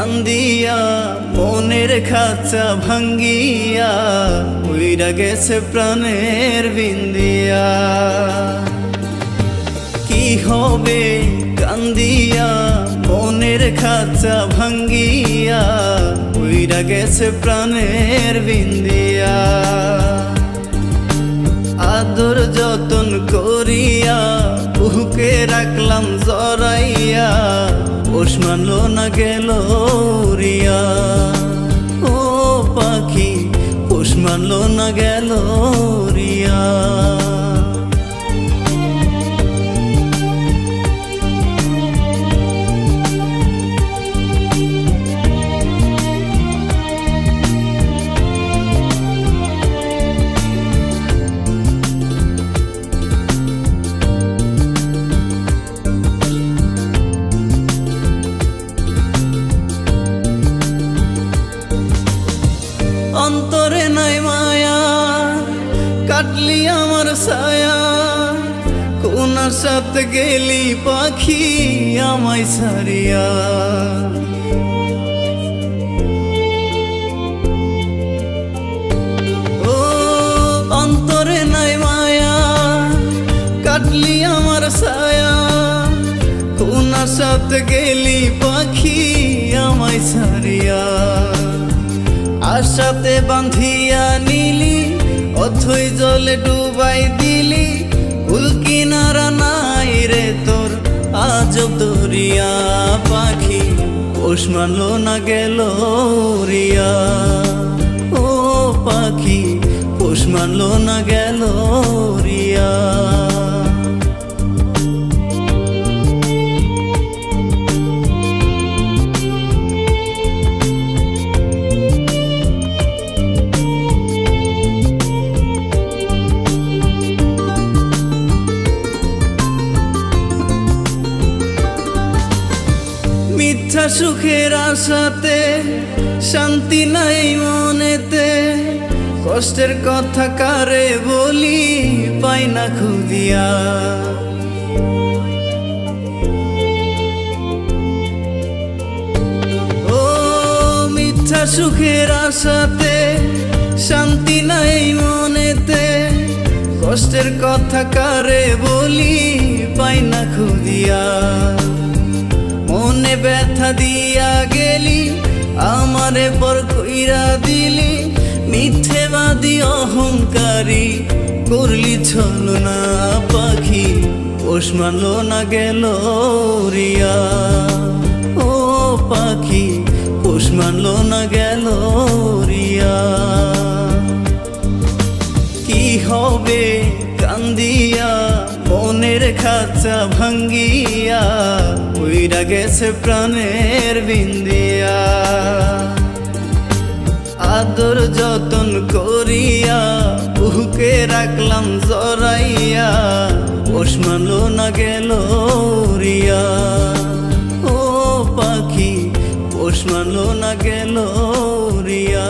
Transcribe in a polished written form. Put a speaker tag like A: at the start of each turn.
A: কান্দিয়া মনের খাঁচা ভাঙ্গিয়া উইরা গেছে প্রাণের বিন্দিয়া। কি হবে কান্দিয়া মনের খাঁচা ভাঙ্গিয়া উইরা গেছে প্রাণের বিন্দিয়া। আদর যতন করিয়া বুকে রাখলাম জড়াইয়া পোষ মানলো না গেল রিয়া। ও পাখি পোষ মানলো না গেল রিয়া। অন্তরে নাই মায়া কাটলি আমার ছায়া, কোন সাথে গেলি পাখি আমায় সারিয়া। ও অন্তরে নাই মায়া কাটলি আমার ছায়া, কোন সাথে গেলি পাখি আমায় সারিয়া। আশাতে বাঁধিয়া নিলি অথই জলে ডুবাই দিলি, কুল কিনারা নাই রে তোর আজব দরিয়া। পাখি পোষ মানলো না গেল রিয়া। ও পাখি পোষ মানলো না গেল রিয়া। মিথ্যা সুখের আশাতে শান্তি নাই মনেতে, কষ্টের কথা কারে বলি পাই না খুঁজিয়া। ও মিথ্যা সুখের আশাতে শান্তি নাই মনেতে, কষ্টের কথা কারে বলি পাই না খুঁজিয়া। মনে ব্যথা দিয়া গেলি আমারে পর কইরা দিলি, মিথ্যেবাদী অহংকারী করলি ছলনা। পাখি পোষ মানলো না গেল রিয়া। ও পাখি পোষ মানলো না গেল রিয়া। কি হবে কান্দিয়া মনের খাঁচা ভাঙ্গিয়া উইরা গেছে প্রাণের বিন্দিয়া। আদর যতন করিয়া বুকে রাখলাম জড়াইয়া পোষ মানলো না গেল রিয়া। ও পাখি পোষ মানলো না গেল রিয়া।